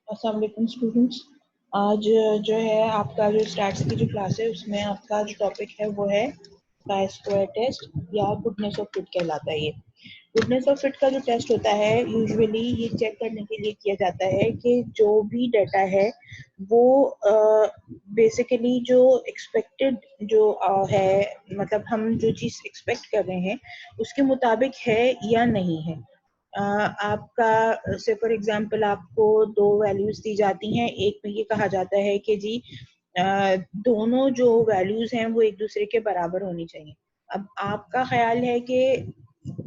अस्सलाम वालेकुम स्टूडेंट्स। आज जो है आपका जो स्टैट्स की जो क्लास है उसमें आपका जो टॉपिक है वो है काई स्क्वायर टेस्ट या गुडनेस ऑफ फिट कहलाता है। ये गुडनेस ऑफ फिट का जो टेस्ट होता है यूजुअली ये चेक करने के लिए किया जाता है कि जो भी डाटा है वो बेसिकली जो एक्सपेक्टेड जो है, मतलब हम जो चीज़ एक्सपेक्ट कर रहे हैं उसके मुताबिक है या नहीं है। आपका से फॉर एग्जांपल आपको दो वैल्यूज दी जाती हैं। एक में ये कहा जाता है कि जी दोनों जो वैल्यूज हैं वो एक दूसरे के बराबर होनी चाहिए। अब आपका ख्याल है कि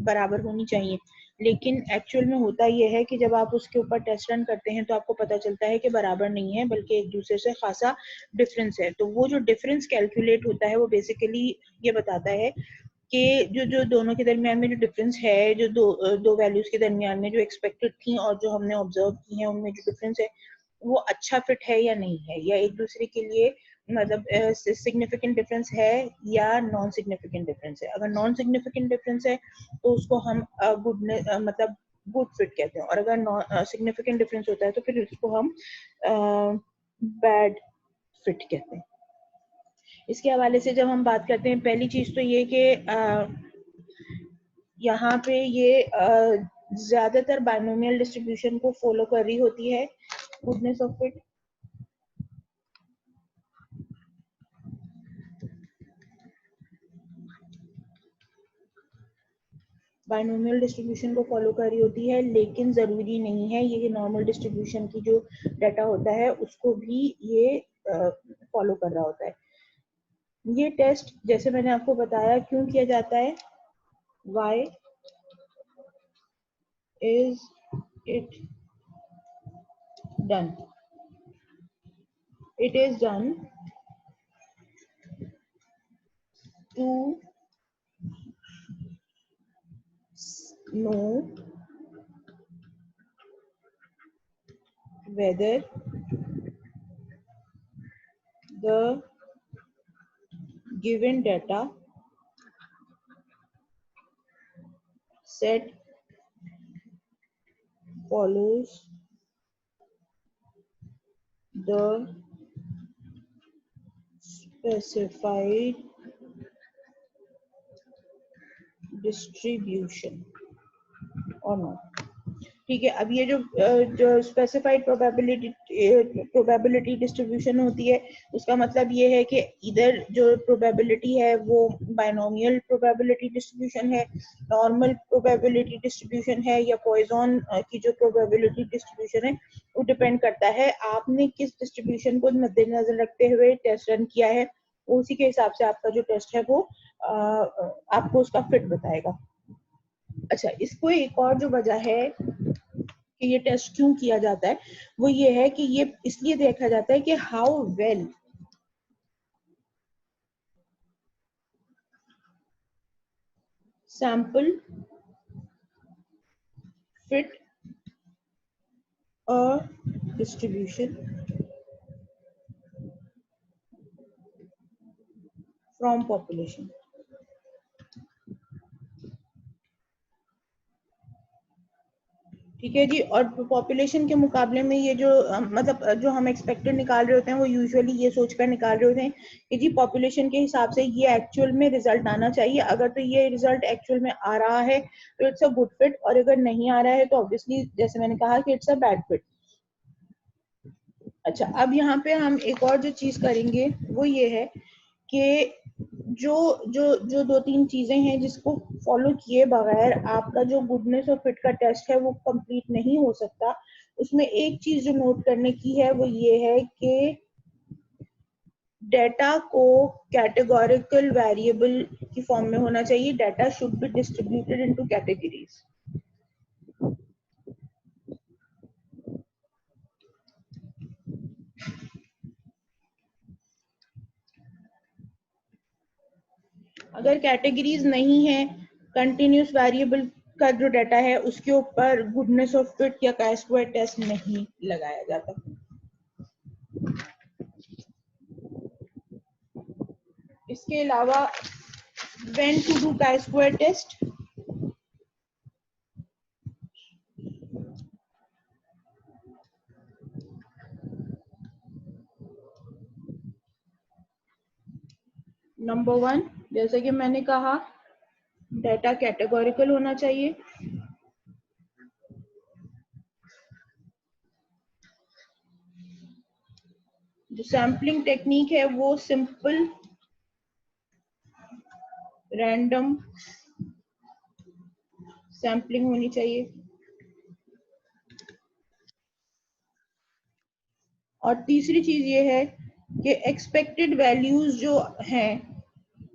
बराबर होनी चाहिए, लेकिन एक्चुअल में होता यह है कि जब आप उसके ऊपर टेस्ट रन करते हैं तो आपको पता चलता है कि बराबर नहीं है बल्कि एक दूसरे से खासा डिफरेंस है। तो वो जो डिफरेंस कैलकुलेट होता है वो बेसिकली ये बताता है कि जो दोनों के दरमियान में जो डिफरेंस है, जो दो वैल्यूज के दरमियान में जो एक्सपेक्टेड थी और जो हमने ऑब्जर्व की है उनमें जो डिफरेंस है वो अच्छा फिट है या नहीं है, या एक दूसरे के लिए मतलब सिग्निफिकेंट डिफरेंस है या नॉन सिग्निफिकेंट डिफरेंस है। अगर नॉन सिग्निफिकेंट डिफरेंस है तो उसको हम गुड मतलब गुड फिट कहते हैं, और अगर सिग्निफिकेंट डिफरेंस होता है तो फिर उसको हम बैड फिट कहते हैं। इसके हवाले से जब हम बात करते हैं, पहली चीज तो ये कि यहाँ पे ये ज्यादातर बाइनोमियल डिस्ट्रीब्यूशन को फॉलो कर रही होती है goodness of fit. Binomial distribution को फॉलो कर रही होती है, लेकिन जरूरी नहीं है। ये नॉर्मल डिस्ट्रीब्यूशन की जो डाटा होता है उसको भी ये फॉलो कर रहा होता है। ये टेस्ट जैसे मैंने आपको बताया क्यों किया जाता है, why is it done. It is done to know whether the given data set follows the specified distribution or not। ठीक है, अब ये जो स्पेसिफाइड प्रोबेबिलिटी डिस्ट्रीब्यूशन होती है उसका मतलब ये है कि इधर जो प्रोबेबिलिटी है वो बाइनोमियल प्रोबेबिलिटी डिस्ट्रीब्यूशन है, नॉर्मल प्रोबेबिलिटी डिस्ट्रीब्यूशन है, या पॉइजन की जो प्रोबेबिलिटी डिस्ट्रीब्यूशन है। वो डिपेंड करता है आपने किस डिस्ट्रीब्यूशन को मद्देनजर रखते हुए टेस्ट रन किया है, उसी के हिसाब से आपका जो टेस्ट है वो आपको उसका फिट बताएगा। अच्छा, इसको एक और जो वजह है कि ये टेस्ट क्यों किया जाता है वो ये है कि ये इसलिए देखा जाता है कि how well sample fit a distribution from population. ठीक है जी, और पॉपुलेशन के मुकाबले में ये जो मतलब जो हम एक्सपेक्टेड निकाल रहे होते हैं वो यूजुअली ये सोचकर निकाल रहे होते हैं कि जी पॉपुलेशन के हिसाब से ये एक्चुअल में रिजल्ट आना चाहिए। अगर तो ये रिजल्ट एक्चुअल में आ रहा है तो इट्स अ गुड फिट, और अगर नहीं आ रहा है तो ऑब्वियसली जैसे मैंने कहा कि इट्स अ बैड फिट। अच्छा, अब यहाँ पे हम एक और जो चीज करेंगे वो ये है कि जो जो जो दो तीन चीजें हैं जिसको फॉलो किए बगैर आपका जो गुडनेस और फिट का टेस्ट है वो कंप्लीट नहीं हो सकता। उसमें एक चीज जो नोट करने की है वो ये है कि डेटा को कैटेगोरिकल वेरिएबल की फॉर्म में होना चाहिए। Data should be distributed into categories. अगर कैटेगरीज नहीं है, कंटिन्यूस वेरिएबल का जो डाटा है उसके ऊपर गुडनेस ऑफ फिट या काई स्क्वायर टेस्ट नहीं लगाया जाता। इसके अलावा when to do chi square test, number 1, जैसे कि मैंने कहा, डेटा कैटेगोरिकल होना चाहिए। जो सैम्पलिंग टेक्निक है वो सिंपल, रैंडम सैम्पलिंग होनी चाहिए। और तीसरी चीज ये है कि एक्सपेक्टेड वैल्यूज जो हैं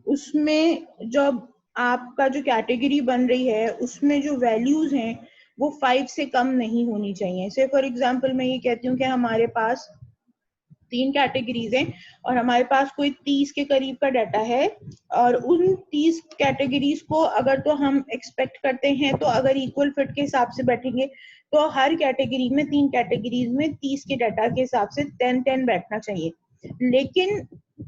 उसमें जब आपका जो कैटेगरी बन रही है उसमें जो वैल्यूज हैं वो 5 से कम नहीं होनी चाहिए। से फॉर एग्जांपल मैं ये कहती हूँ कि हमारे पास 3 कैटेगरीज हैं और हमारे पास कोई 30 के करीब का डाटा है, और उन 30 कैटेगरीज को अगर तो हम एक्सपेक्ट करते हैं तो अगर इक्वल फिट के हिसाब से बैठेंगे तो हर कैटेगरी में 3 कैटेगरीज में 30 के डाटा के हिसाब से 10-10 बैठना चाहिए। लेकिन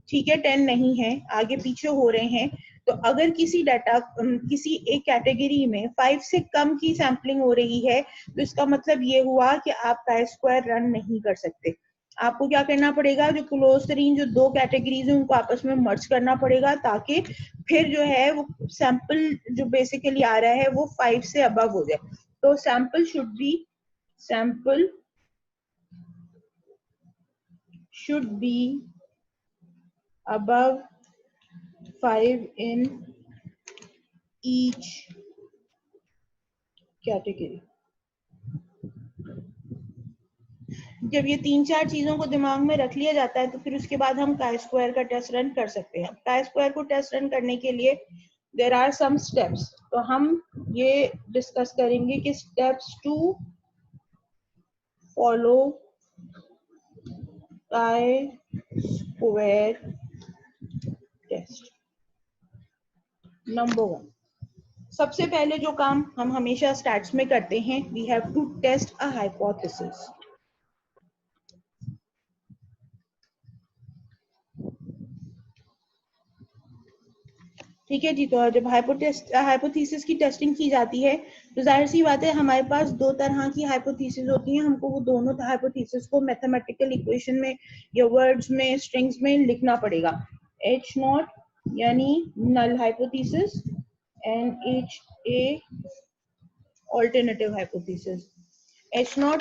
ठीक है 10 नहीं है, आगे पीछे हो रहे हैं, तो अगर किसी डाटा किसी एक कैटेगरी में 5 से कम की सैम्पलिंग हो रही है तो इसका मतलब ये हुआ कि आप chi-square रन नहीं कर सकते। आपको क्या करना पड़ेगा, जो क्लोज तरीन जो 2 कैटेगरीज है उनको आपस में मर्ज करना पड़ेगा, ताकि फिर जो है वो सैंपल जो बेसिकली आ रहा है वो 5 से अबव हो जाए। तो sample should be above 5 in each category। जब ये 3-4 चीजों को दिमाग में रख लिया जाता है तो फिर उसके बाद हम chi-square का टेस्ट रन कर सकते हैं। chi-square को टेस्ट रन करने के लिए देयर आर सम स्टेप्स, तो हम ये डिस्कस करेंगे कि steps to follow chi-square test. Number 1, सबसे पहले जो काम हम हमेशा स्टैट्स में करते हैं, we have to test a hypothesis. ठीक है जी, तो जब हाइपोथेसिस की टेस्टिंग की जाती है तो जाहिर सी बात है हमारे पास 2 तरह की हाइपोथेसिस होती हैं। हमको वो दोनों हाइपोथेसिस को मैथमेटिकल इक्वेशन में या वर्ड्स में, स्ट्रिंग्स में लिखना पड़ेगा। H0 यानी null hypothesis and HA alternative hypothesis. H0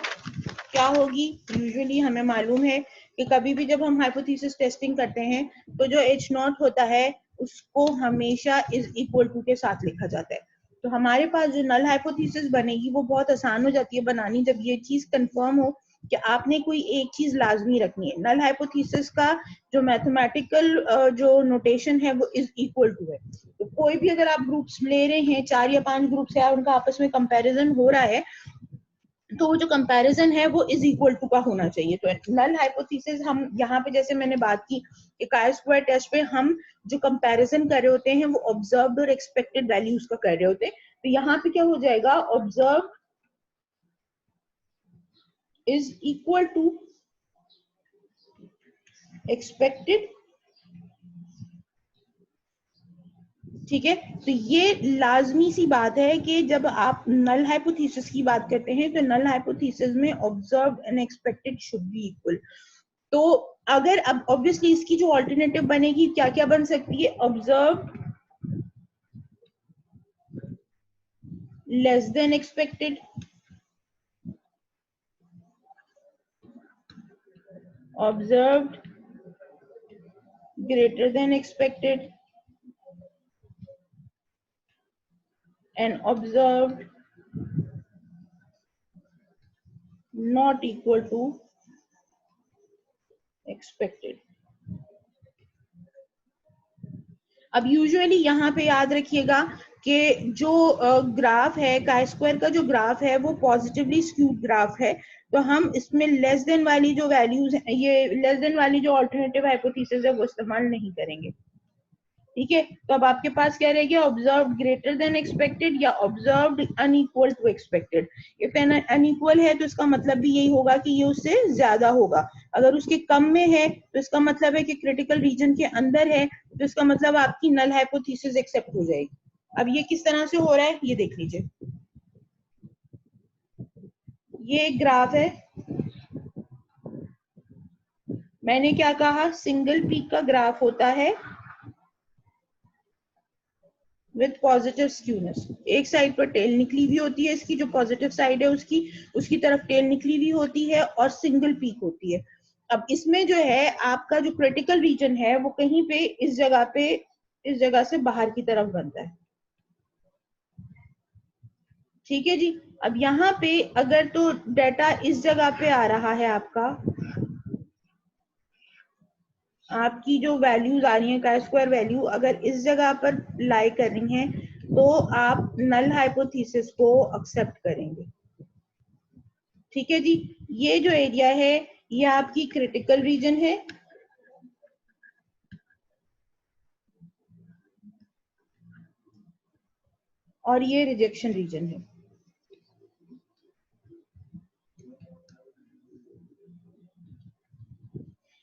क्या होगी, यूजुअली हमें मालूम है कि कभी भी जब हम हाइपोथेसिस टेस्टिंग करते हैं तो जो H0 होता है उसको हमेशा इज इक्वल टू के साथ लिखा जाता है। तो हमारे पास जो नल हाइपोथेसिस बनेगी वो बहुत आसान हो जाती है बनानी, जब ये चीज कंफर्म हो कि आपने कोई एक चीज लाजमी रखनी है। नल हाइपोथेसिस का जो मैथमेटिकल जो नोटेशन है वो इज इक्वल टू है। तो कोई भी अगर आप ग्रुप्स ले रहे हैं, 4 या 5 ग्रुप्स है, उनका आपस में कंपैरिजन हो रहा है, तो वो जो कंपैरिजन है वो इज इक्वल टू का होना चाहिए। तो नल हाइपोथेसिस हम यहाँ पे, जैसे मैंने बात की कि chi-square टेस्ट पे हम जो कंपैरिजन कर रहे होते हैं वो ऑब्जर्व्ड और एक्सपेक्टेड वैल्यूज का कर रहे होते हैं। तो यहाँ पे क्या हो जाएगा, observe is equal to expected. ठीक है, तो ये लाजमी सी बात है कि जब आप नल हाइपोथेसिस की बात करते हैं तो नल हाइपोथेसिस में observed and expected should be equal. तो अगर अब ऑब्वियसली इसकी जो ऑल्टरनेटिव बनेगी, क्या क्या बन सकती है, observe less than expected, observed greater than expected and observed not equal to expected. अब यूजुअली यहाँ पे याद रखिएगा कि जो ग्राफ है, chi-square का जो ग्राफ है वो पॉजिटिवली स्क्यूड ग्राफ है, तो हम इसमें लेस देन वाली जो वैल्यूज है, ये लेस देन वाली जो ऑल्टरनेटिव हाइपोथेसिस है वो इस्तेमाल नहीं करेंगे। ठीक है, तो अब आपके पास क्या रह गया, ऑब्जर्व ग्रेटर देन एक्सपेक्टेड या observed unequal to expected. If an unequal है तो इसका मतलब भी यही होगा कि ये उससे ज्यादा होगा। अगर उसके कम में है तो इसका मतलब है कि क्रिटिकल रीजन के अंदर है, तो इसका मतलब आपकी नल हाइपोथेसिस एक्सेप्ट हो जाएगी। अब ये किस तरह से हो रहा है ये देख लीजिए। ये एक ग्राफ है, मैंने क्या कहा, सिंगल पीक का ग्राफ होता है विथ पॉजिटिव स्क्यूनेस। एक साइड पर टेल निकली हुई होती है, इसकी जो पॉजिटिव साइड है उसकी तरफ टेल निकली हुई होती है और सिंगल पीक होती है। अब इसमें जो है आपका जो क्रिटिकल रीजन है वो कहीं पे इस जगह से बाहर की तरफ बनता है। ठीक है जी। अब यहाँ पे अगर तो डाटा इस जगह पे आ रहा है आपकी जो वैल्यूज आ रही है का स्क्वायर वैल्यू अगर इस जगह पर लाई कर रही हैं तो आप नल हाइपोथेसिस को एक्सेप्ट करेंगे। ठीक है जी। ये जो एरिया है ये आपकी क्रिटिकल रीजन है और ये रिजेक्शन रीजन है।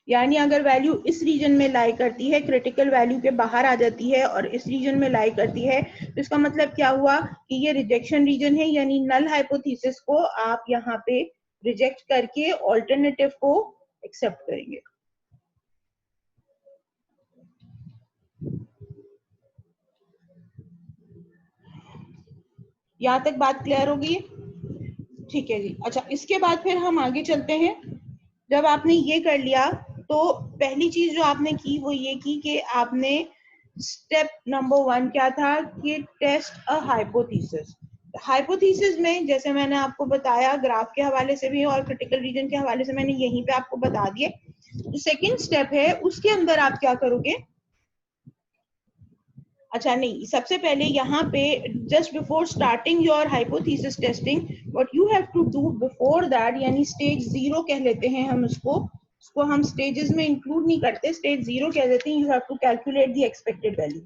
यानी अगर वैल्यू इस रीजन में लाई करती है, क्रिटिकल वैल्यू के बाहर आ जाती है और इस रीजन में लाई करती है, तो इसका मतलब क्या हुआ कि ये रिजेक्शन रीजन है, यानी नल हाइपोथेसिस को आप यहाँ पे रिजेक्ट करके ऑल्टरनेटिव को एक्सेप्ट करेंगे। यहां तक बात क्लियर होगी? ठीक है जी। अच्छा, इसके बाद फिर हम आगे चलते हैं। जब आपने ये कर लिया तो पहली चीज जो आपने की वो ये की कि आपने स्टेप नंबर 1 क्या था कि टेस्ट अ हाइपोथेसिस। हाइपोथेसिस में जैसे मैंने आपको बताया ग्राफ के हवाले से भी और क्रिटिकल रीजन के हवाले से मैंने यहीं पे आपको बता दिए। जो सेकंड स्टेप है उसके अंदर आप क्या करोगे? अच्छा नहीं, सबसे पहले यहाँ पे just before starting your hypothesis testing what you have to do before that, यानी स्टेज 0 कह लेते हैं हम उसको हम स्टेजेस में इंक्लूड नहीं करते, स्टेज 0 कह देते हैं। You have to calculate the expected value.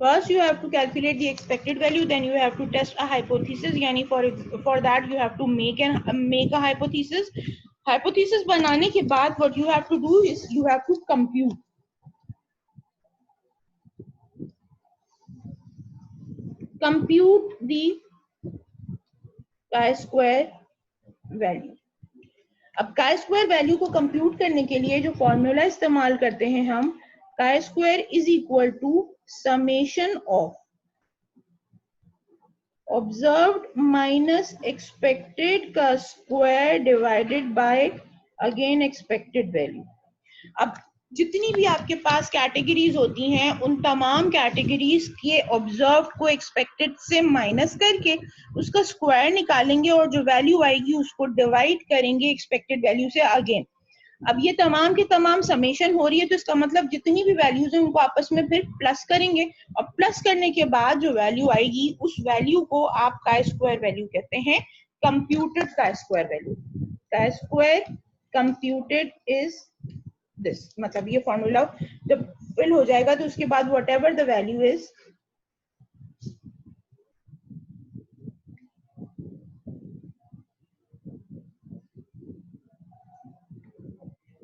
First you have to calculate the expected value, then you have to test a hypothesis, यानी for that you have to make a hypothesis. Hypothesis बनाने के बाद what you have to do is you have to compute the chi-square value. अब chi-square value को compute करने के लिए जो फॉर्मूला इस्तेमाल करते हैं हम, chi-square is equal to summation of observed minus expected का square divided by again expected value. अब जितनी भी आपके पास कैटेगरीज होती हैं उन तमाम कैटेगरीज के ऑब्जर्व को एक्सपेक्टेड से माइनस करके उसका स्क्वायर निकालेंगे और जो वैल्यू आएगी उसको डिवाइड करेंगे एक्सपेक्टेड वैल्यू से अगेन। अब ये तमाम के तमाम समेशन हो रही है तो इसका मतलब जितनी भी वैल्यूज हैं उनको आपस में फिर प्लस करेंगे और प्लस करने के बाद जो वैल्यू आएगी उस वैल्यू को आप का स्क्वायर वैल्यू कहते हैं, कंप्यूटेड का स्क्वायर वैल्यू। का स्क्वायर कंप्यूटेड इज दिस, मतलब ये फॉर्मूला जब फिल हो जाएगा तो उसके बाद whatever the value is,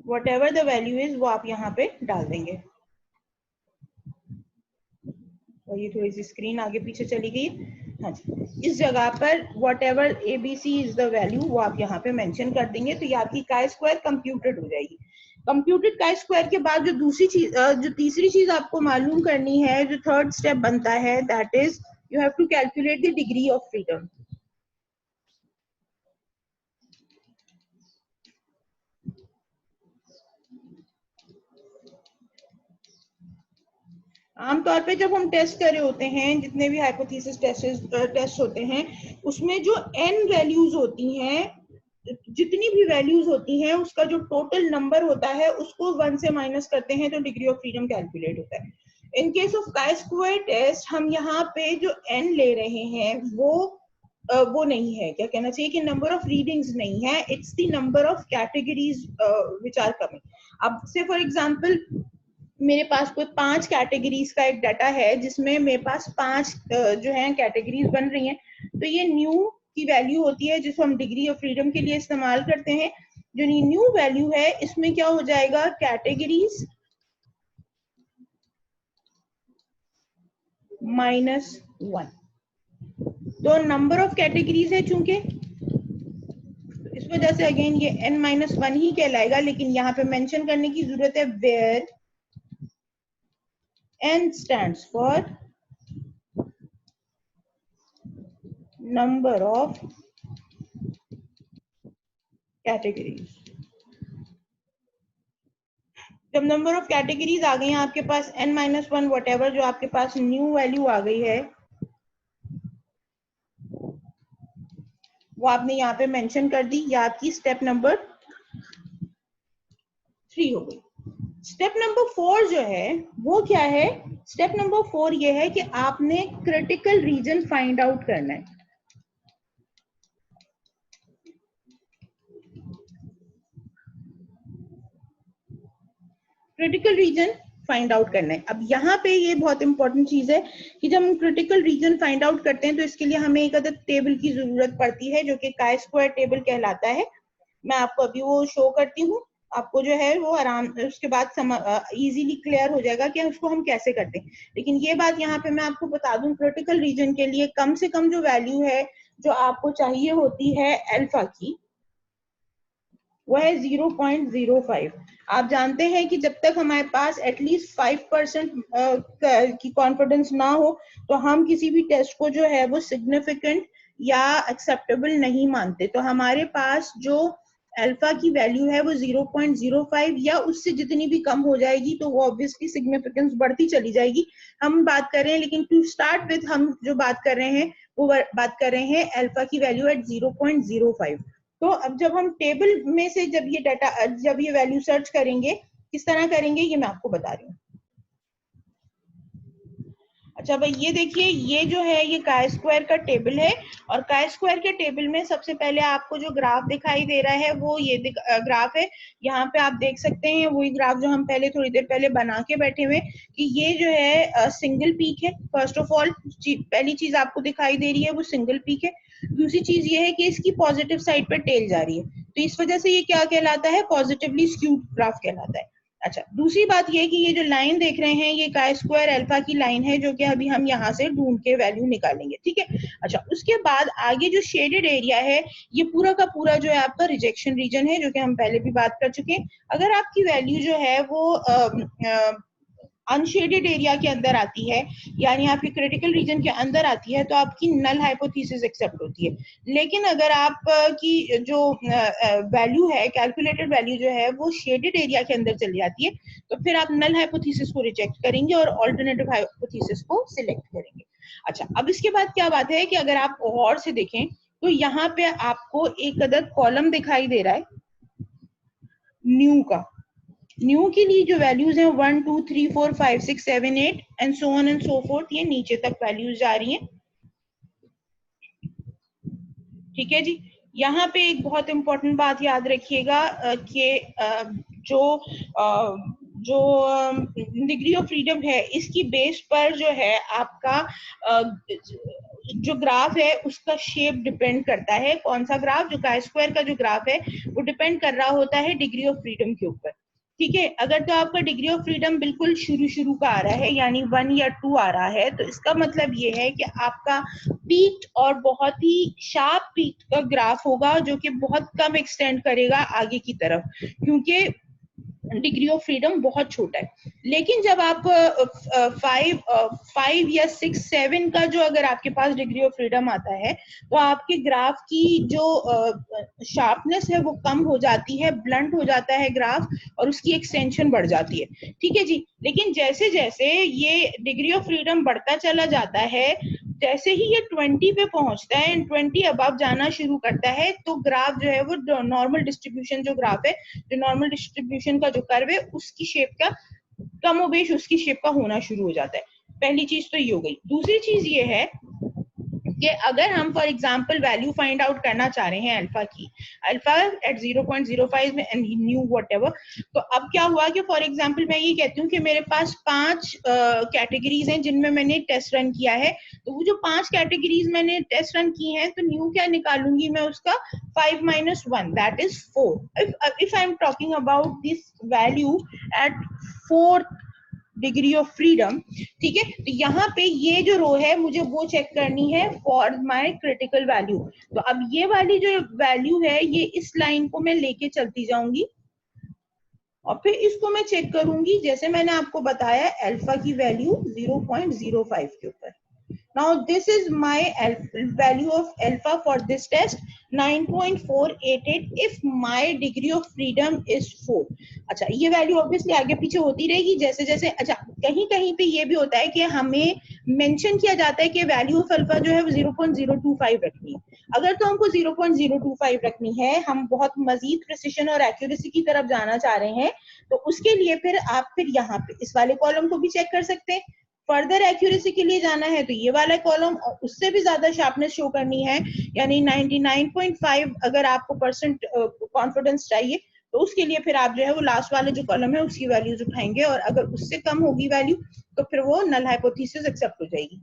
whatever the value is वो आप यहाँ पे डाल देंगे। और ये थोड़ी सी स्क्रीन आगे पीछे चली गई। हाँ जी, इस जगह पर whatever ABC is the value वो आप यहाँ पे मेंशन कर देंगे तो ये आपकी काई स्क्वायर कंप्यूटेड हो जाएगी। कंप्यूटेड काई स्क्वायर के बाद जो तीसरी चीज आपको मालूम करनी है, जो थर्ड स्टेप बनता है, that is you have to calculate the degree of freedom. आमतौर पे जब हम टेस्ट कर रहे होते हैं, जितने भी हाइपोथेसिस टेस्ट होते हैं, उसमें जो n वैल्यूज होती हैं, जितनी भी वैल्यूज होती हैं उसका जो टोटल नंबर होता है उसको 1 से माइनस करते हैं तो डिग्री ऑफ फ्रीडम कैलकुलेट होता है। In case of chi square test हम यहाँ पे जो n ले रहे हैं वो नहीं है, क्या कहना चाहिए कि नंबर ऑफ रीडिंग्स नहीं है, it's the number of categories which are coming. अब से फॉर एग्जांपल मेरे पास कोई 5 कैटेगरीज का एक डाटा है जिसमें मेरे पास 5 जो है कैटेगरीज बन रही हैं, तो ये न्यू की वैल्यू होती है जिसको हम डिग्री ऑफ फ्रीडम के लिए इस्तेमाल करते हैं। जो न्यू वैल्यू है इसमें क्या हो जाएगा, कैटेगरीज -1। तो नंबर ऑफ कैटेगरीज है चूंकि इस वजह से अगेन ये n-1 ही कहलाएगा, लेकिन यहाँ पे मेंशन करने की जरूरत है where n stands for number of categories। जब नंबर ऑफ कैटेगरीज आ गई हैं आपके पास n-1 whatever जो आपके पास न्यू वैल्यू आ गई है वो आपने यहाँ पे मेंशन कर दी, या आपकी स्टेप नंबर 3 हो गई। स्टेप नंबर 4 जो है वो क्या है? स्टेप नंबर 4 ये है कि आपने क्रिटिकल रीजन फाइंड आउट करना है। क्रिटिकल रीजन फाइंड आउट करना है। अब यहाँ पे ये बहुत इंपॉर्टेंट चीज है कि जब हम क्रिटिकल रीजन फाइंड आउट करते हैं तो इसके लिए हमें एक अदद टेबल की जरूरत पड़ती है जो कि काई स्क्वायर टेबल कहलाता है। मैं आपको अभी वो शो करती हूँ, आपको जो है वो आराम उसके बाद इजीली क्लियर हो जाएगा कि उसको हम कैसे करते हैं। लेकिन ये बात यहाँ पे मैं आपको बता दूं, क्रिटिकल रीजन के लिए कम से कम जो वैल्यू है जो आपको चाहिए होती है अल्फा की, वो है 0.05। आप जानते हैं कि जब तक हमारे पास एटलीस्ट 5% की कॉन्फिडेंस ना हो तो हम किसी भी टेस्ट को जो है वो सिग्निफिकेंट या एक्सेप्टेबल नहीं मानते। तो हमारे पास जो अल्फा की वैल्यू है वो 0.05 या उससे जितनी भी कम हो जाएगी तो वो ऑब्वियसली सिग्निफिकेंस बढ़ती चली जाएगी। हम बात कर रहे हैं, लेकिन टू स्टार्ट विथ हम जो बात कर रहे हैं वो बात कर रहे हैं अल्फा की वैल्यू एट 0.05। तो अब जब हम टेबल में से जब ये वैल्यू सर्च करेंगे, किस तरह करेंगे ये मैं आपको बता रही हूँ। अच्छा भाई ये देखिए, ये जो है ये काई स्क्वायर का टेबल है और काई स्क्वायर के टेबल में सबसे पहले आपको जो ग्राफ दिखाई दे रहा है वो ये ग्राफ है। यहाँ पे आप देख सकते हैं वही ग्राफ जो हम पहले थोड़ी देर पहले बना के बैठे हुए कि ये जो है सिंगल पीक है। फर्स्ट ऑफ ऑल पहली चीज आपको दिखाई दे रही है वो सिंगल पीक है। दूसरी चीज ये है कि इसकी पॉजिटिव साइड पर टेल जा रही है, तो इस वजह से ये क्या कहलाता है? पॉजिटिवली स्क्यूड ग्राफ कहलाता है। अच्छा, दूसरी बात ये कि ये जो लाइन देख रहे हैं ये काई स्क्वायर अल्फा की लाइन है जो कि अभी हम यहाँ से ढूंढ के वैल्यू निकालेंगे, ठीक है। अच्छा, उसके बाद आगे जो शेडेड एरिया है ये पूरा का पूरा जो है आपका रिजेक्शन रीजन है, जो कि हम पहले भी बात कर चुके हैं। अगर आपकी वैल्यू जो है वो अनशेडेड एरिया के अंदर आती है, यानी आपकी क्रिटिकल रीजन के अंदर आती है, तो आपकी नल हाइपोथेसिस एक्सेप्ट होती है। लेकिन अगर आप की जो वैल्यू है, कैलकुलेटेड वैल्यू जो है वो शेडेड एरिया के अंदर चली जाती है, तो फिर आप नल हाइपोथेसिस को रिजेक्ट करेंगे और ऑल्टरनेटिव हाइपोथेसिस को सिलेक्ट करेंगे। अच्छा, अब इसके बाद क्या बात है कि अगर आप और से देखें तो यहाँ पे आपको एक अदद कॉलम दिखाई दे रहा है न्यू का। न्यू के लिए जो वैल्यूज हैं 1 2 3 4 5 6 7 8 and so on and so fourth, ये नीचे तक वैल्यूज जा रही हैं, ठीक है जी। यहाँ पे एक बहुत इंपॉर्टेंट बात याद रखिएगा कि जो जो डिग्री ऑफ फ्रीडम है इसकी बेस पर जो है आपका जो ग्राफ है उसका शेप डिपेंड करता है। कौन सा ग्राफ? जो काई स्क्वायर का जो ग्राफ है वो डिपेंड कर रहा होता है डिग्री ऑफ फ्रीडम के ऊपर, ठीक है। अगर तो आपका डिग्री ऑफ फ्रीडम बिल्कुल शुरू का आ रहा है, यानी 1 या 2 आ रहा है, तो इसका मतलब ये है कि आपका पीक और बहुत ही शार्प पीक का ग्राफ होगा जो कि बहुत कम एक्सटेंड करेगा आगे की तरफ, क्योंकि डिग्री ऑफ फ्रीडम बहुत छोटा है। लेकिन जब आप 5 या 6 7 का जो अगर आपके पास डिग्री ऑफ फ्रीडम आता है तो आपके ग्राफ की जो शार्पनेस है वो कम हो जाती है, ब्लंट हो जाता है ग्राफ और उसकी एक्सटेंशन बढ़ जाती है, ठीक है जी। लेकिन जैसे जैसे ये डिग्री ऑफ फ्रीडम बढ़ता चला जाता है, जैसे ही ये 20 पे पहुंचता है एंड 20 अबव जाना शुरू करता है, तो ग्राफ जो है वो नॉर्मल डिस्ट्रीब्यूशन जो ग्राफ है, जो नॉर्मल डिस्ट्रीब्यूशन का जो कर्व है उसकी शेप का कमोबेश उसकी शेप का होना शुरू हो जाता है। पहली चीज तो ये हो गई। दूसरी चीज ये है कि अगर हम for example value find out करना चाह रहे हैं अल्फा की, अल्फा एट 0.05 में एंड न्यू व्हाटएवर, तो अब क्या हुआ कि फॉर एग्जांपल मैं ये कहती हूँ कि मेरे पास 5 कैटेगरीज हैं जिनमें मैंने टेस्ट रन किया है, तो वो जो 5 कैटेगरीज मैंने टेस्ट रन की हैं तो न्यू क्या निकालूंगी मैं उसका 5 - 1 that is 4। If I am talking about this value at 4th degree of freedom, ठीक है। तो यहाँ पे ये जो रो है मुझे वो चेक करनी है फॉर माय क्रिटिकल वैल्यू। तो अब ये वाली जो वैल्यू है ये इस लाइन को मैं लेके चलती जाऊंगी और फिर इसको मैं चेक करूंगी, जैसे मैंने आपको बताया अल्फा की वैल्यू 0.05 के ऊपर। Now this is my value of alpha for this test 9.488 if my degree of freedom is 4। अच्छा, ये वैल्यू ऑब्वियसली आगे पीछे होती रहेगी जैसे जैसे, अच्छा कहीं कहीं पे ये भी होता है कि हमें मेंशन किया जाता है कि वैल्यू ऑफ अल्फा जो है वो 0.025 रखनी है। अगर तो हमको 0.025 रखनी है, हम बहुत मजीद प्रिसिशन और एक्यूरेसी की तरफ जाना चाह रहे हैं, तो उसके लिए फिर आप फिर यहाँ पे इस वाले कॉलम को भी चेक कर सकते हैं। फर्दर एक्यूरेसी के लिए जाना है तो ये वाला कॉलम, और उससे भी ज्यादा शार्पनेस शो करनी है यानी 99.5 अगर आपको परसेंट कॉन्फिडेंस चाहिए तो उसके लिए फिर आप जो है वो लास्ट वाले जो कॉलम है उसकी वैल्यूज उठाएंगे, और अगर उससे कम होगी वैल्यू तो फिर वो नल हाइपोथेसिस एक्सेप्ट हो जाएगी।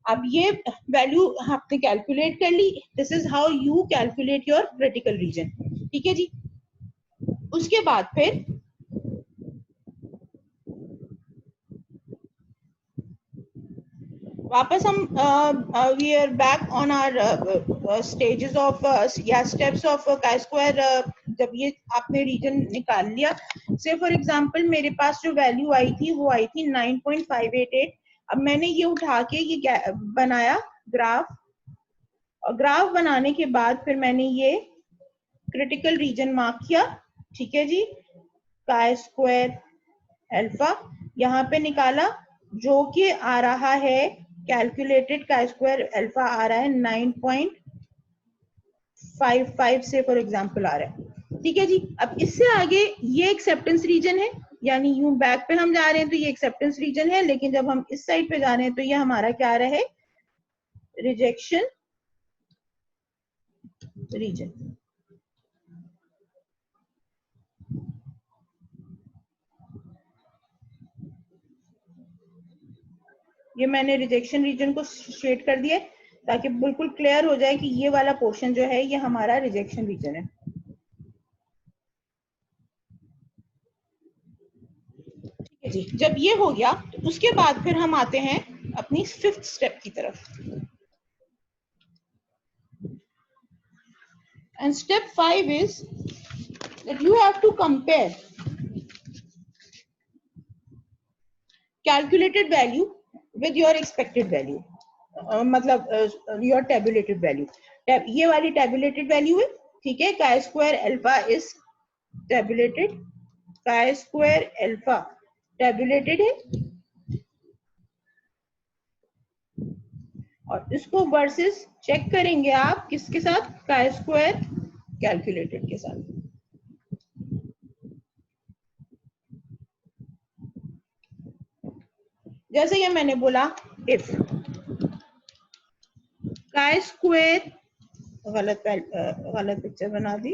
अब ये वैल्यू आपने कैलकुलेट कर ली, this is how you calculate your critical region, ठीक है जी। उसके बाद फिर वापस हम we are back on our stages of या स्टेप्स ऑफ काई स्क्वायर। जब ये आपने रीजन निकाल लिया, से फॉर एग्जांपल मेरे पास जो वैल्यू आई थी वो आई थी 9.588। अब मैंने ये उठा के ये बनाया ग्राफ, और ग्राफ बनाने के बाद फिर मैंने ये क्रिटिकल रीजन मार्क किया, ठीक है जी। काई स्क्वायर अल्फा यहाँ पे निकाला जो कि आ रहा है कैलकुलेटेड काई स्क्वायर अल्फा आ रहा है 9.55 से फॉर एग्जांपल आ रहा है, ठीक है जी। अब इससे आगे ये एक्सेप्टेंस रीजन है, यानी यूं बैक पे हम जा रहे हैं तो ये एक्सेप्टेंस रीजन है, लेकिन जब हम इस साइड पे जा रहे हैं तो ये हमारा क्या आ रहा है, रिजेक्शन रीजन। ये मैंने रिजेक्शन रीजन को शेड कर दिया ताकि बिल्कुल क्लियर हो जाए कि ये वाला पोर्शन जो है ये हमारा रिजेक्शन रीजन है, ठीक है जी। जब ये हो गया तो उसके बाद फिर हम आते हैं अपनी फिफ्थ स्टेप की तरफ। And step 5 is that you have to compare calculated value with your expected value, मतलब योर टेबुलेटेड वैल्यू। ये वाली टेबुलेटेड वैल्यू है, ठीक है। Chi square alpha is tabulated, chi square alpha tabulated है, और इसको वर्सेस चेक करेंगे आप किसके साथ, काई स्क्वायर कैलकुलेटेड के साथ। जैसे ये मैंने बोला इफ काई स्क्वायर, गलत पिक्चर बना दी,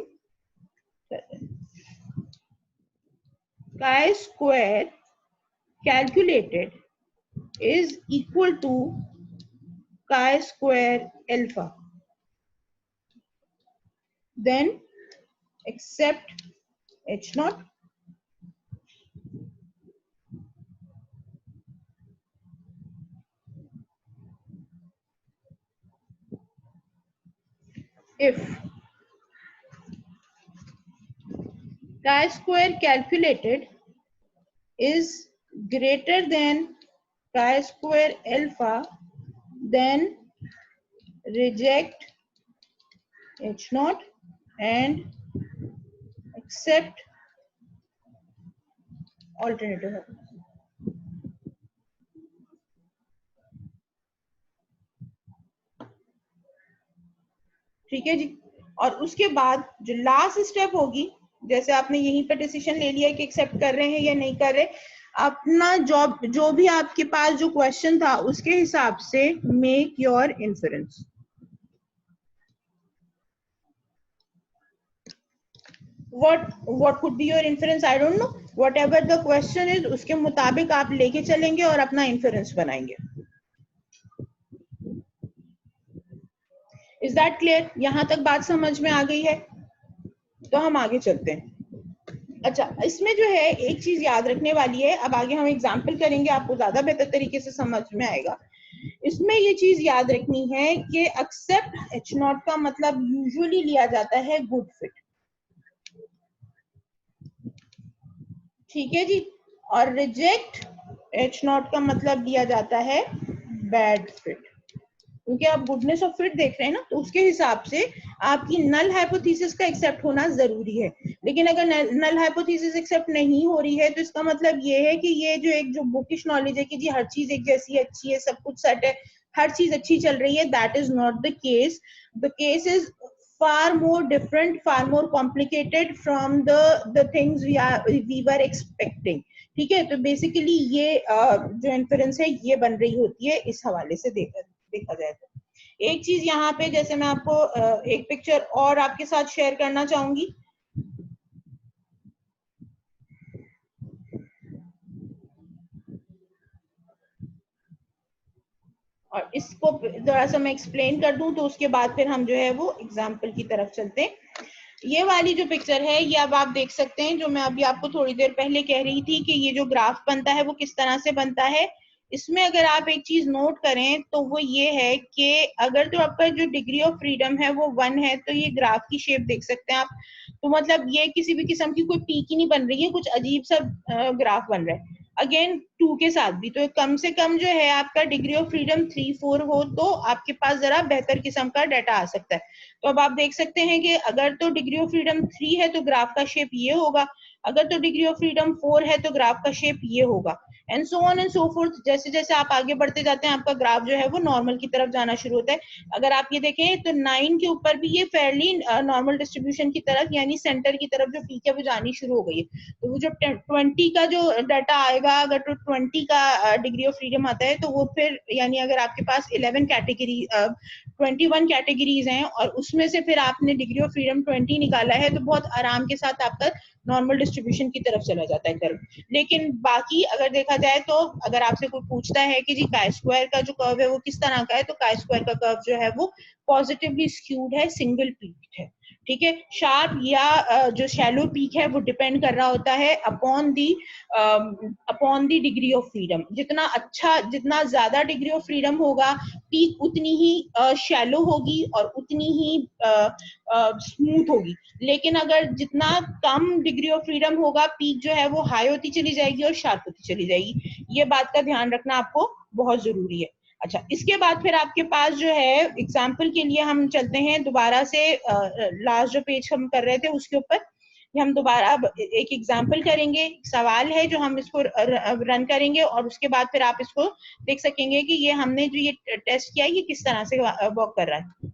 chi square calculated is equal to chi square alpha, then accept H naught. If chi square calculated is greater than chi square alpha, then reject H naught and accept alternative. ठीक है जी। और उसके बाद जो last step होगी, जैसे आपने यहीं पर डिसीजन ले लिया कि एक्सेप्ट कर रहे हैं या नहीं कर रहे, अपना जॉब जो भी आपके पास जो क्वेश्चन था उसके हिसाब से make your inference. what could be your inference, I don't know, whatever the question is उसके मुताबिक आप लेके चलेंगे और अपना इन्फरेंस बनाएंगे। Is that clear? यहां तक बात समझ में आ गई है? तो हम आगे चलते हैं। अच्छा, इसमें जो है एक चीज याद रखने वाली है, अब आगे हम एग्जाम्पल करेंगे, आपको ज्यादा बेहतर तरीके से समझ में आएगा। इसमें ये चीज याद रखनी है कि एक्सेप्ट एच नॉट का मतलब यूजुअली लिया जाता है गुड फिट, ठीक है जी, और रिजेक्ट एच नॉट का मतलब लिया जाता है बैड फिट। क्योंकि आप गुडनेस ऑफ फिट देख रहे हैं ना, तो उसके हिसाब से आपकी नल हाइपोथेसिस का एक्सेप्ट होना जरूरी है। लेकिन अगर नल हाइपोथेसिस एक्सेप्ट नहीं हो रही है तो इसका मतलब ये है कि ये जो एक जो बुकिश नॉलेज है कि जी हर चीज एक जैसी अच्छी है, सब कुछ सेट है, हर चीज अच्छी चल रही है, that is not the case. The case is far more different, far more complicated from the things we were expecting, ठीक है। तो बेसिकली ये जो इन्फेरेंस है ये बन रही होती है इस हवाले से देखा जाए तो। एक चीज यहाँ पे जैसे मैं आपको एक पिक्चर और आपके साथ शेयर करना चाहूंगी, और इसको जरा सा मैं एक्सप्लेन कर दूं तो उसके बाद फिर हम जो है वो एग्जाम्पल की तरफ चलते हैं। ये वाली जो पिक्चर है ये अब आप देख सकते हैं, जो मैं अभी आपको थोड़ी देर पहले कह रही थी कि ये जो ग्राफ बनता है वो किस तरह से बनता है। इसमें अगर आप एक चीज नोट करें तो वो ये है कि अगर जो आपका जो डिग्री ऑफ फ्रीडम है वो 1 है तो ये ग्राफ की शेप देख सकते हैं आप। तो मतलब ये किसी भी किस्म की कोई पीक ही नहीं बन रही है, कुछ अजीब सा ग्राफ बन रहा है। अगेन 2 के साथ भी तो कम से कम जो है आपका डिग्री ऑफ फ्रीडम 3-4 हो तो आपके पास जरा बेहतर किस्म का डाटा आ सकता है। तो अब आप देख सकते हैं कि अगर तो डिग्री ऑफ फ्रीडम 3 है तो ग्राफ का शेप ये होगा, अगर तो डिग्री ऑफ फ्रीडम 4 है तो ग्राफ का शेप ये होगा, and so on and so fourth. जैसे जैसे आप आगे बढ़ते जाते हैं आपका ग्राफ जो है वो नॉर्मल की तरफ जाना शुरू होता है। अगर आप ये देखें तो 9 के ऊपर भी ये फेयरली नॉर्मल डिस्ट्रीब्यूशन की तरफ यानी सेंटर की तरफ जो पीक है वो जानी शुरू हो गई है। तो वो जो 20 का जो डाटा आएगा, अगर तो 20 का डिग्री ऑफ फ्रीडम आता है तो वो फिर यानी अगर आपके पास 11 कैटेगरी 21 कैटेगरीज हैं और उसमें से फिर आपने डिग्री ऑफ फ्रीडम 20 निकाला है तो बहुत आराम के साथ आपका नॉर्मल डिस्ट्रीब्यूशन की तरफ चला जाता है कर्व। लेकिन बाकी अगर देखा जाए तो अगर आपसे कोई पूछता है कि जी काई स्क्वायर का जो कर्व है वो किस तरह का है, तो काई स्क्वायर का कर्व जो है वो पॉजिटिवली स्क्यूड है, सिंगल पीक है, ठीक है। शार्प या जो शैलो पीक है वो डिपेंड कर रहा होता है upon the degree of freedom. जितना अच्छा, जितना ज्यादा डिग्री ऑफ फ्रीडम होगा पीक उतनी ही शैलो होगी और उतनी ही स्मूथ होगी। लेकिन अगर जितना कम डिग्री ऑफ फ्रीडम होगा पीक जो है वो हाई होती चली जाएगी और शार्प होती चली जाएगी। ये बात का ध्यान रखना आपको बहुत जरूरी है। अच्छा, इसके बाद फिर आपके पास जो है एग्जाम्पल के लिए हम चलते हैं दोबारा से लास्ट जो पेज हम कर रहे थे उसके ऊपर हम दोबारा एक एग्जाम्पल करेंगे, सवाल है जो हम इसको रन करेंगे और उसके बाद फिर आप इसको देख सकेंगे कि ये हमने जो ये टेस्ट किया ये किस तरह से वर्क कर रहा है।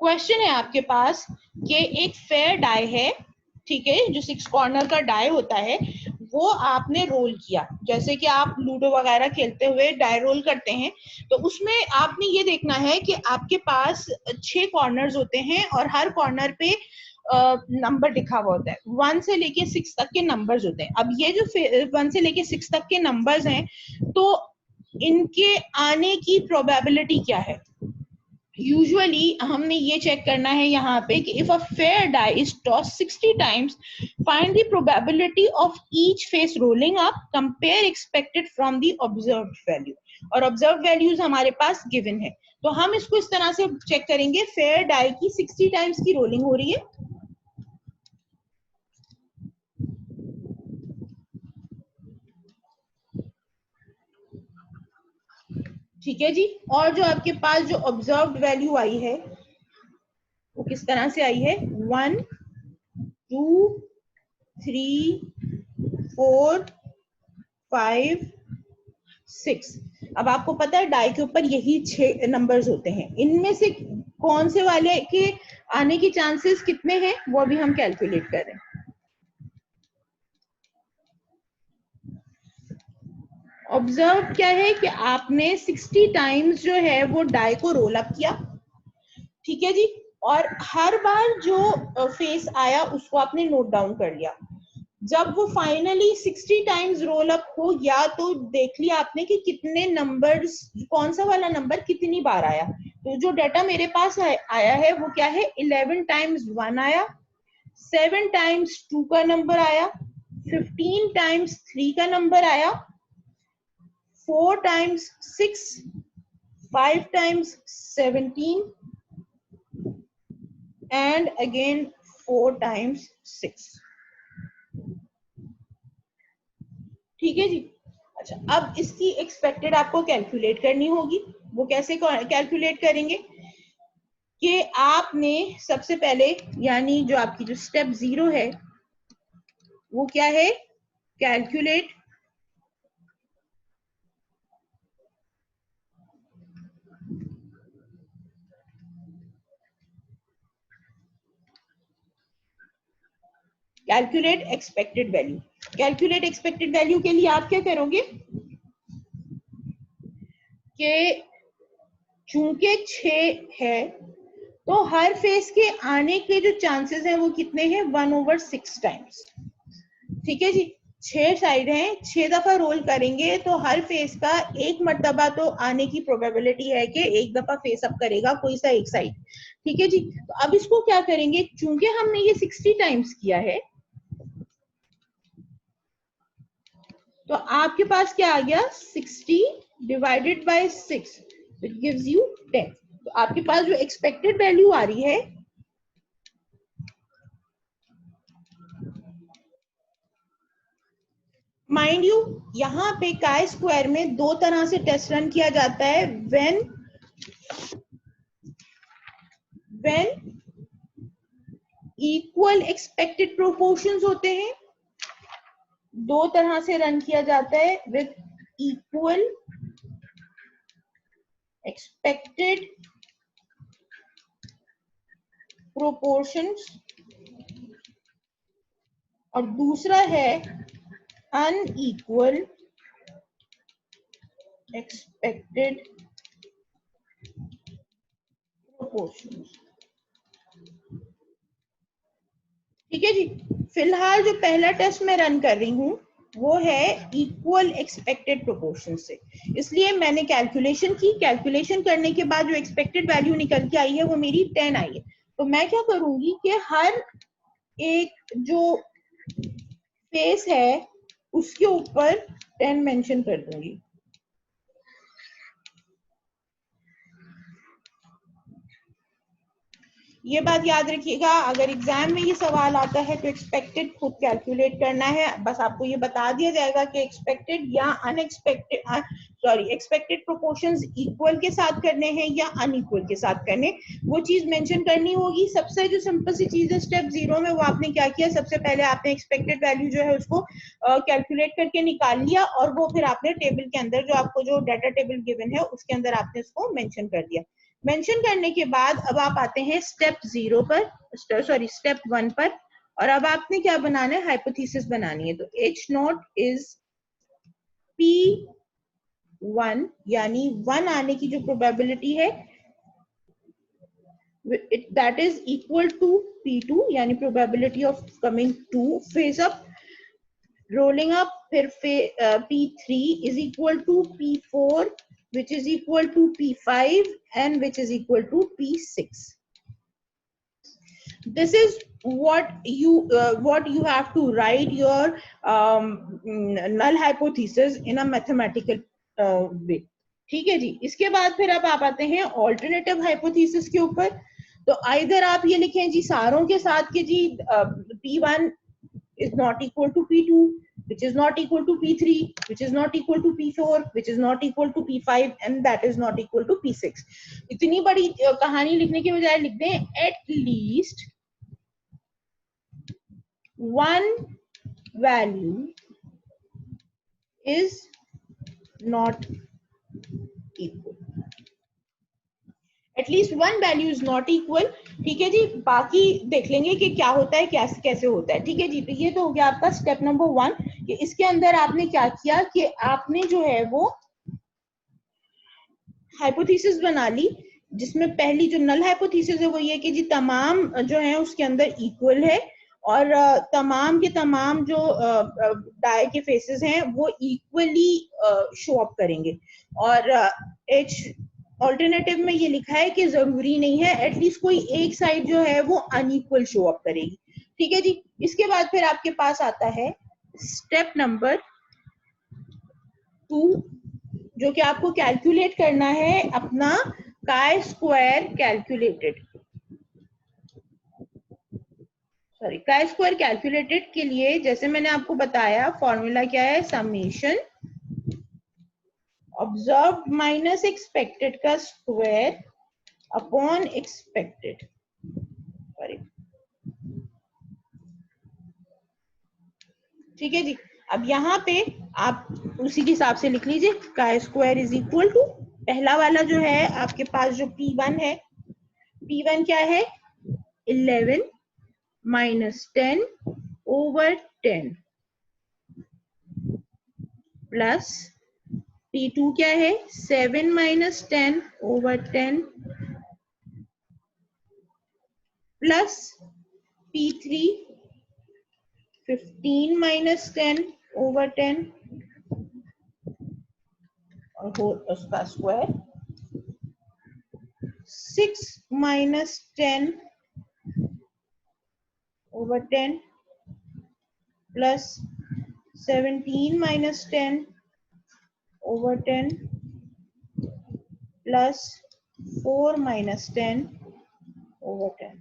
क्वेश्चन है आपके पास कि एक फेयर डाई है, ठीक है, जो 6 कॉर्नर का डाई होता है वो आपने रोल किया। जैसे कि आप लूडो वगैरह खेलते हुए डाई रोल करते हैं तो उसमें आपने ये देखना है कि आपके पास 6 कॉर्नर्स होते हैं और हर कॉर्नर पे नंबर लिखा हुआ होता है। 1 से लेके 6 तक के नंबर्स होते हैं। अब ये जो 1 से लेके 6 तक के नंबर्स हैं तो इनके आने की प्रोबेबिलिटी क्या है। यूजुअली हमने ये चेक करना है यहाँ पे कि if a fair die is toss 60 times find the probability of each face rolling up, compare expected from the observed value. और ऑब्जर्व्ड वैल्यूज हमारे पास गिवन है तो हम इसको इस तरह से चेक करेंगे। फेयर डाई की 60 टाइम्स की रोलिंग हो रही है, ठीक है जी, और जो आपके पास जो ऑब्जर्व्ड वैल्यू आई है वो किस तरह से आई है, 1 2 3 4 5 6। अब आपको पता है डाई के ऊपर यही 6 नंबर्स होते हैं, इनमें से कौन से वाले के आने की चांसेस कितने हैं वो अभी हम कैलकुलेट कर रहे हैं। ऑब्जर्व क्या है कि आपने 60 टाइम्स जो है वो डाई को रोल अप किया, ठीक है जी, और हर बार जो फेस आया उसको आपने नोट डाउन कर लिया। जब वो फाइनली 60 टाइम्स रोल अप हो गया तो देख लिया आपने कि कितने नंबर्स, कौन सा वाला नंबर कितनी बार आया। तो जो डाटा मेरे पास आया है वो क्या है, 11 टाइम्स 1 आया, 7 टाइम्स 2 का नंबर आया, 15 टाइम्स 3 का नंबर आया, 4 times 6, 5 times 17 and again 4 times 6. ठीक है जी। अच्छा, अब इसकी एक्सपेक्टेड आपको कैलकुलेट करनी होगी। वो कैसे कैलकुलेट करेंगे कि आपने सबसे पहले, यानी जो आपकी जो स्टेप 0 है वो क्या है, calculate expected value. Calculate expected value के लिए आप क्या करोगे कि चूंकि 6 है तो हर फेस के आने के जो चांसेस हैं वो कितने हैं, 1/6 टाइम्स। ठीक है जी, 6 साइड हैं, 6 दफा रोल करेंगे तो हर फेस का एक मर्तबा तो आने की प्रोबेबिलिटी है कि एक दफा फेस अप करेगा कोई सा एक साइड। ठीक है जी, तो अब इसको क्या करेंगे, चूंकि हमने ये 60 टाइम्स किया है तो आपके पास क्या आ गया, 60 divided by 6 it gives you 10। तो आपके पास जो एक्सपेक्टेड वैल्यू आ रही है, माइंड यू यहाँ पे काय स्क्वायर में दो तरह से टेस्ट रन किया जाता है। व्हेन इक्वल एक्सपेक्टेड प्रोपोर्शंस होते हैं, दो तरह से रन किया जाता है, विद इक्वल एक्सपेक्टेड प्रोपोर्शंस, और दूसरा है अनइक्वल एक्सपेक्टेड प्रोपोर्शंस। ठीक है जी, फिलहाल जो पहला टेस्ट मैं रन कर रही हूँ वो है इक्वल एक्सपेक्टेड प्रोपोर्शन से, इसलिए मैंने कैलकुलेशन की। कैलकुलेशन करने के बाद जो एक्सपेक्टेड वैल्यू निकल के आई है वो मेरी 10 आई है। तो मैं क्या करूंगी कि हर एक जो फेस है उसके ऊपर 10 मेंशन कर दूंगी। ये बात याद रखिएगा, अगर एग्जाम में ये सवाल आता है तो एक्सपेक्टेड खुद कैलकुलेट करना है। बस आपको ये बता दिया जाएगा कि एक्सपेक्टेड या अनएक्सपेक्टेड, एक्सपेक्टेड प्रोपोर्शंस इक्वल के साथ करने हैं या अनइक्वल के साथ करने, वो चीज मेंशन करनी होगी। सबसे जो सिंपल सी चीज है स्टेप 0 में, वो आपने क्या किया, सबसे पहले आपने एक्सपेक्टेड वैल्यू जो है उसको कैलकुलेट करके निकाल लिया, और वो फिर आपने टेबल के अंदर, जो आपको जो डाटा टेबल गिवन है उसके अंदर आपने उसको मेंशन कर दिया। मेंशन करने के बाद अब आप आते हैं स्टेप 0 पर, स्टेप 1 पर, और अब आपने क्या बनाना है, हाइपोथेसिस बनानी है। तो H0 इज P1, यानी 1 आने की जो प्रोबेबिलिटी है that is equal to P2, यानी probability of coming 2 face up, rolling up, फिर P3 is equal to P4 which is equal to P5 and which is equal to P6. This is what you have to write your null hypothesis in a mathematical way. ठीक है जी, इसके बाद फिर अब आप आते हैं ऑल्टरनेटिव हाइपोथेसिस के ऊपर। तो आइदर आप ये लिखें जी सारों के साथ कि जी P1 is not equal to P2, which is not equal to P3, which is not equal to P4, which is not equal to P5, and that is not equal to P6. इतनी बड़ी कहानी लिखने के बजाय लिख दें at least one value is not equal. At least one value is not equal. ठीक है जी, बाकी देख लेंगे कि क्या होता है, कैसे कैसे होता है। ठीक है जी, तो ये तो हो गया आपका स्टेप नंबर 1 कि इसके अंदर आपने क्या किया कि आपने जो है वो हाइपोथेसिस बना ली, जिसमें पहली जो नल हाइपोथेसिस है वो ये कि जी तमाम जो है उसके अंदर इक्वल है, और तमाम के तमाम जो डाई के फेसेस हैं वो इक्वली शो अप करेंगे। और एच ऑल्टरनेटिव में ये लिखा है कि जरूरी नहीं है, एटलीस्ट कोई एक साइड जो है वो अनइक्वल शो अप करेगी। ठीक है जी। इसके बाद फिर आपके पास आता है स्टेप नंबर 2, जो कि आपको कैलकुलेट करना है अपना chi square calculated, sorry chi square calculated के लिए जैसे मैंने आपको बताया फॉर्मूला क्या है, समेशन ऑब्जर्व्ड माइनस एक्सपेक्टेड का स्क्वायर अपॉन एक्सपेक्टेड, सॉरी, ठीक है जी। अब यहाँ पे आप उसी के हिसाब से लिख लीजिए, chi square is equal to, पहला वाला जो है आपके पास जो P1 है, P1 क्या है 11 माइनस 10 ओवर 10 प्लस P2 क्या है 7 minus 10 over 10 plus P3 15 minus 10 over 10 और उसका square 6 minus 10 over 10 plus 17 minus 10 over 10 plus 4 minus 10 over 10।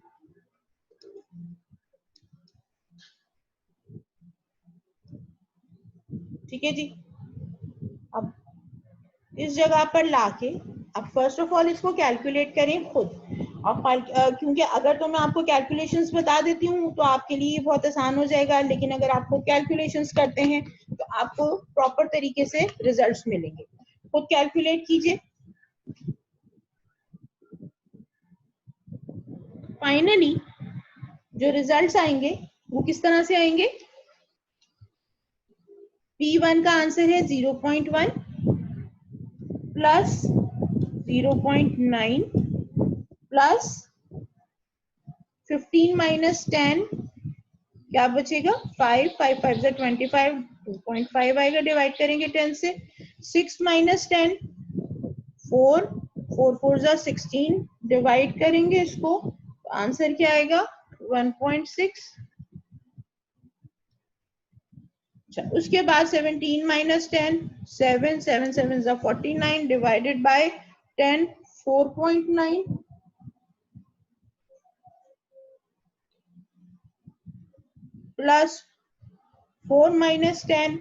ठीक है जी। अब इस जगह पर लाके अब फर्स्ट ऑफ ऑल इसको कैलकुलेट करें खुद, और क्योंकि अगर तो मैं आपको कैलकुलेशंस बता देती हूँ तो आपके लिए बहुत आसान हो जाएगा, लेकिन अगर आप खुद कैलकुलेशंस करते हैं तो आपको प्रॉपर तरीके से रिजल्ट्स मिलेंगे। खुद कैलकुलेट कीजिए। फाइनली जो रिजल्ट्स आएंगे वो किस तरह से आएंगे, P1 का आंसर है 0.1 प्लस 0.9 प्लस 15 माइनस 10 क्या बचेगा 5, 5 5 से 25, 2.5 आएगा, डिवाइड करेंगे 10 से, 6 माइनस 10 4, 4 4 जा 16, डिवाइड करेंगे इसको तो आंसर क्या आएगा 1.6। उसके बाद 17 माइनस 10 7, 7 7 जा 49, divided by 10 4.9 plus 4 minus 10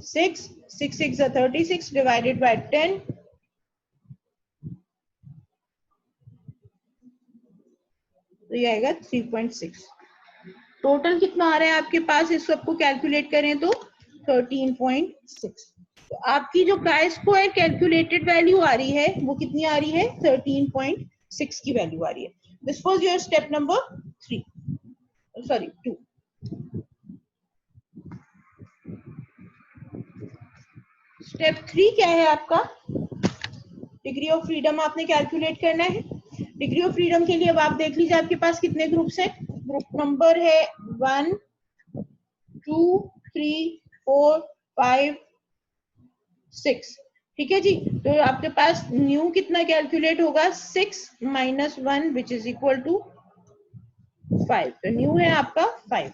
6, 6 6 are 36 divided by 10, तो ये आएगा 3.6। टोटल कितना आ रहा है आपके पास, इस सबको कैलकुलेट करें तो 13.6। तो आपकी जो काय स्क्वायर कैलकुलेटेड वैल्यू आ रही है वो कितनी आ रही है 13.6 की वैल्यू आ रही है। This was your step number 3, sorry 2। Step 3 क्या है आपका, डिग्री ऑफ फ्रीडम आपने कैलकुलेट करना है। डिग्री ऑफ फ्रीडम के लिए अब आप देख लीजिए आपके पास कितने ग्रुप्स हैं, ग्रुप नंबर है 1 2 3 4 5 6, ठीक है जी। तो आपके पास न्यू कितना कैलकुलेट होगा 6 minus 1 which is equal to 5, तो न्यू है आपका 5।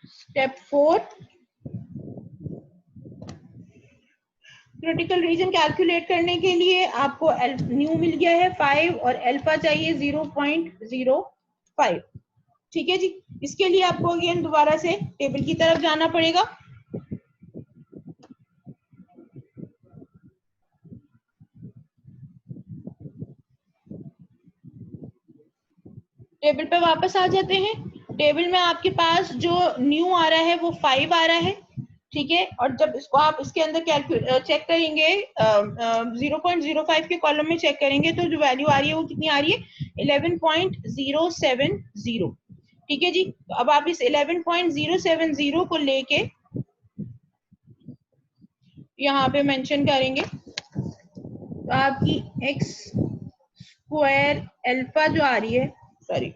स्टेप 4, क्रिटिकल रीजन कैलकुलेट करने के लिए आपको न्यू मिल गया है 5 और अल्फा चाहिए 0.05, ठीक है जी। इसके लिए आपको अगेन दोबारा से टेबल की तरफ जाना पड़ेगा। टेबल पे वापस आ जाते हैं। टेबल में आपके पास जो न्यू आ रहा है वो 5 आ रहा है, ठीक है। और जब इसको आप इसके अंदर चेक करेंगे 0.05 के कॉलम में चेक करेंगे तो जो वैल्यू आ रही है वो कितनी आ रही है 11.070, ठीक है जी। तो अब आप इस 11.070 को लेके यहाँ पे मेंशन करेंगे तो आपकी एक्स स्क्वायर अल्फा जो आ रही है, सॉरी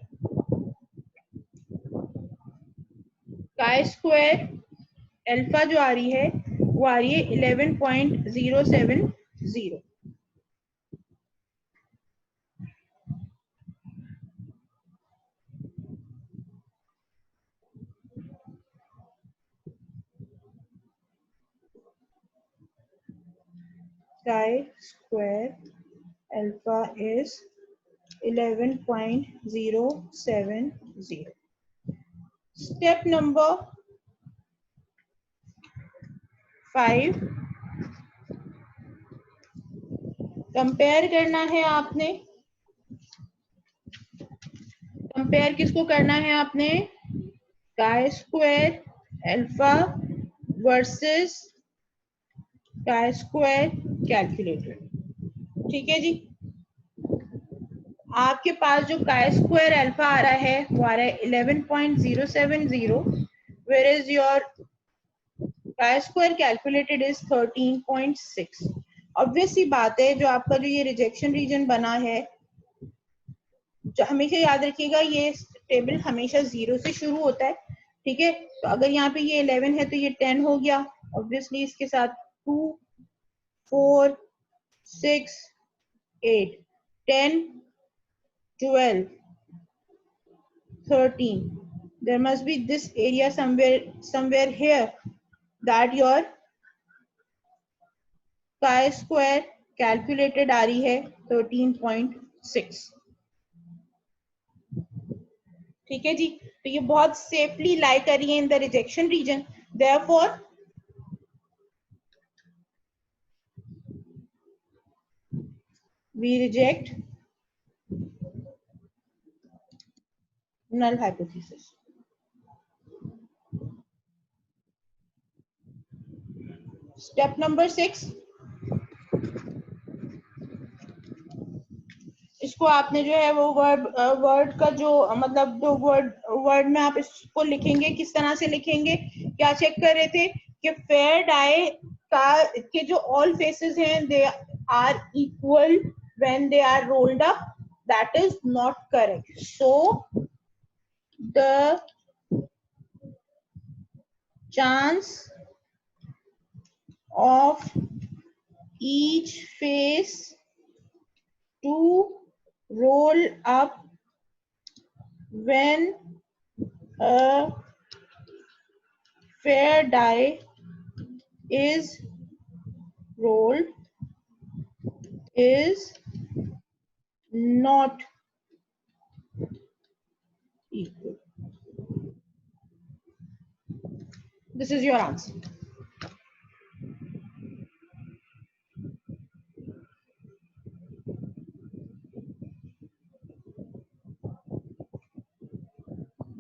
काय स्क्वायर अल्फा जो आ रही है वो आ रही है 11.070। chi² alpha is 11.070. Step number 5, compare करना है आपने। कंपेयर किसको करना है आपने? chi² alpha versus chi² calculated. ठीक है जी, आपके पास जो chi² alpha आ रहा है वो आ रहा है 11.070, whereas your chi² calculated is 13.6। Obvious सी बात है, जो आपका जो ये रिजेक्शन रीजन बना है, जो हमेशा याद रखिएगा ये टेबल हमेशा 0 से शुरू होता है। ठीक है, तो अगर यहाँ पे ये 11 है तो ये 10 हो गया, ऑब्वियसली इसके साथ 2, 4, 6, 8, 10, 12, 13. There must be this area somewhere here that your chi² calculated आ रही है 13.6। ठीक है जी, तो ये बहुत सेफली लाई कर रही है in the rejection region. Therefore we reject null hypothesis। Step number 6, इसको आपने जो है वो वर्ड का जो मतलब जो वर्ड में आप इसको लिखेंगे, किस तरह से लिखेंगे? क्या चेक कर रहे थे कि फेयर डाई का के जो ऑल फेसेस हैं they are equal when they are rolled up. That is not correct. So the chance of each face to roll up when a fair die is rolled is not equal. This is your answer.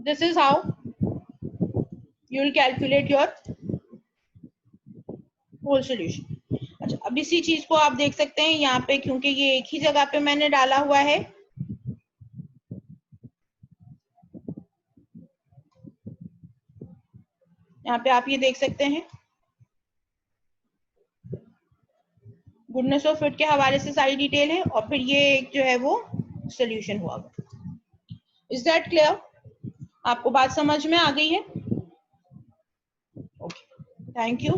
This is how you will calculate your whole solution. अच्छा, अब इसी चीज को आप देख सकते हैं यहाँ पे, क्योंकि ये एक ही जगह पे मैंने डाला हुआ है। यहाँ पे आप ये देख सकते हैं, गुडनेस ऑफ फिट के हवाले से सारी डिटेल है, और फिर ये एक जो है वो सोल्यूशन हुआ। Is that clear? आपको बात समझ में आ गई है? Okay, thank you.